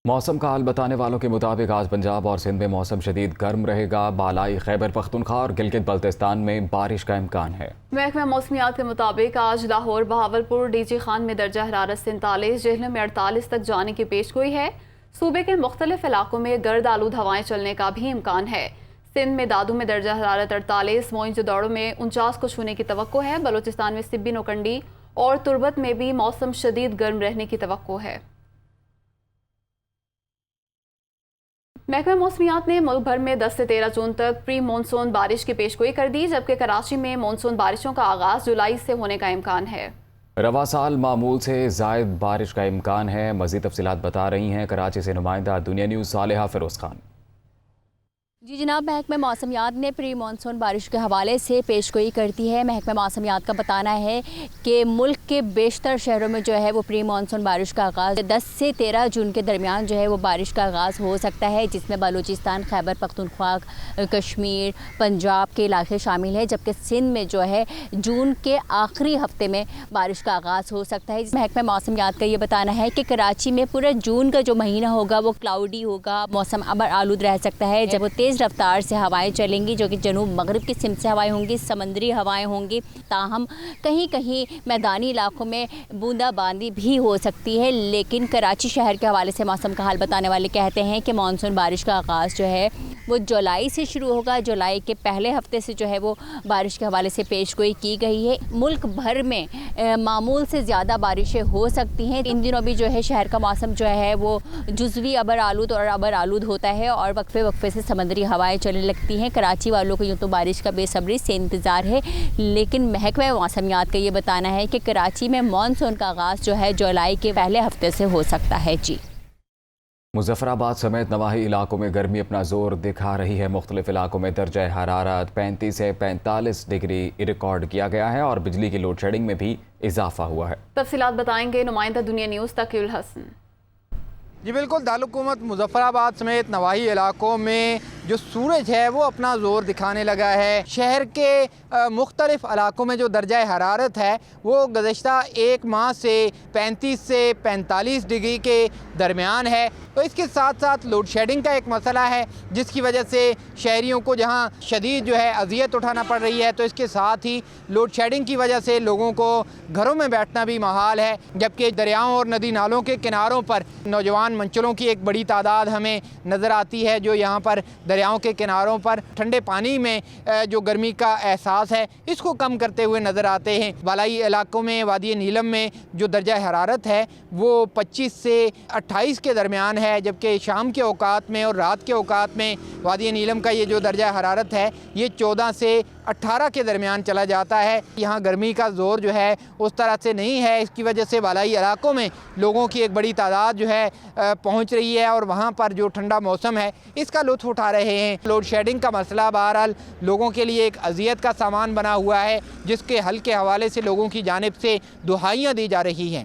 मौसम का हाल बताने वालों के मुताबिक आज पंजाब और सिंध में मौसम शदीद गर्म रहेगा। बालाई खैबर पख्तूनख्वा और गिलगित बल्तिस्तान में बारिश का इम्कान है। महकमा मौसमियात के मुताबिक आज लाहौर, बहावलपुर, डीजी खान में दर्जा हरारत 47, जेहलम में 48 तक जाने की पेशगोई है। सूबे के मुख्तलिफ इलाकों में गर्द आलूद हवाएं चलने का भी इम्कान है। सिंध में दादू में दर्जा हरारत 48, मोइंजोदड़ो में 49 को छूने की तवक्को है। बलूचिस्तान में सिब्बी, नोकंडी और तुर्बत में भी मौसम शदीद गर्म रहने की तवक्को है। महकमा मौसमियात ने मुल्क भर में 10 से 13 जून तक प्री मानसून बारिश की पेशगोई कर दी, जबकि कराची में मानसून बारिशों का आगाज जुलाई से होने का इम्कान है। रवा साल मामूल से जायद बारिश का इम्कान है। मज़ीद तफसीलात बता रही हैं कराची से नुमाइंदा दुनिया न्यूज़ सालेहा फिरोज़ खान। जी जनाब, महकमा मौसमियात ने प्री मानसून बारिश के हवाले से पेशगोई करती है। महकमा मौसमियात का बताना है कि मुल्क के बेशतर शहरों में जो है वो प्री मानसून बारिश का आगाज़ 10 से 13 जून के दरमियान जो है वो बारिश का आगाज़ हो सकता है, जिसमें बलूचिस्तान, खैबर पख्तूनख्वा, कश्मीर, पंजाब के इलाके शामिल हैं, जबकि सिंध में जो है जून के आखिरी हफ्ते में बारिश का आगाज़ हो सकता है। महकमा मौसमियात का ये बताना है कि कराची में पूरा जून का जो महीना होगा वो क्लाउडी होगा, मौसम अबर आलूद रह सकता है, जब वो तेज़ रफ्तार से हवाएं चलेंगी जो कि जनूब मगरिब की सिमत से हवाएं होंगी, समंदरी हवाएं होंगी। ताहम कहीं कहीं मैदानी इलाकों में बूंदाबांदी भी हो सकती है। लेकिन कराची शहर के हवाले से मौसम का हाल बताने वाले कहते हैं कि मानसून बारिश का आगाज़ जो है वो जुलाई से शुरू होगा। जुलाई के पहले हफ्ते से जो है वो बारिश के हवाले से पेशगोई की गई है। मुल्क भर में मामूल से ज़्यादा बारिशें हो सकती हैं। इन दिनों भी जो है शहर का मौसम जो है वो जुज़वी अबर आलूद और अबर आलूद होता है और वक्फे वक्फे से समंदरी हवाएं चलने लगती हैं। कराची वालों को यूँ तो बारिश का बेसब्री से इंतज़ार है, लेकिन महकमा मौसमियात का ये बताना है कि कराची में मानसून का आगाज़ जो है जुलाई के पहले हफ्ते से हो सकता है। जी, मुजफ्फराबाद समेत नवाही इलाकों में गर्मी अपना जोर दिखा रही है। मुख्तलिफ इलाकों में दर्जा हरारत 35 से 45 डिग्री रिकॉर्ड किया गया है और बिजली की लोड शेडिंग में भी इजाफा हुआ है। तफसीलात बताएंगे नुमाइंदा दुनिया न्यूज़ तकीउल हसन। जी बिल्कुल, दारुल-हुकूमत मुजफ्फराबाद समेत नवाही इलाकों में जो सूरज है वो अपना ज़ोर दिखाने लगा है। शहर के मुख्तलिफ इलाकों में जो दर्जा हरारत है वो गुज़श्ता एक माह से 35 से 45 डिग्री के दरमियान है। तो इसके साथ साथ लोड शेडिंग का एक मसला है, जिसकी वजह से शहरियों को जहां शदीद जो है अजियत उठाना पड़ रही है, तो इसके साथ ही लोड शेडिंग की वजह से लोगों को घरों में बैठना भी महाल है। जबकि दरियाओं और नदी नालों के किनारों पर नौजवान मंचलों की एक बड़ी तादाद हमें नज़र आती है, जो यहाँ पर दरियाओं के किनारों पर ठंडे पानी में जो गर्मी का एहसास है इसको कम करते हुए नज़र आते हैं। बालाई इलाकों में वादी नीलम में जो दर्जा हरारत है वो 25 से 28 के दरमियान है, जबकि शाम के औकात में और रात के औकात में वादी नीलम का ये जो दर्जा हरारत है ये 14 से 18 के दरमियान चला जाता है। यहाँ गर्मी का ज़ोर जो है उस तरह से नहीं है। इसकी वजह से बालाई इलाकों में लोगों की एक बड़ी तादाद जो है पहुँच रही है और वहाँ पर जो ठंडा मौसम है इसका लुत्फ़ उठा रहे हैं। लोड शेडिंग का मसला बहरहाल लोगों के लिए एक अजियत का सामान बना हुआ है, जिसके हल के हवाले से लोगों की जानिब से दुहाइयाँ दी जा रही हैं।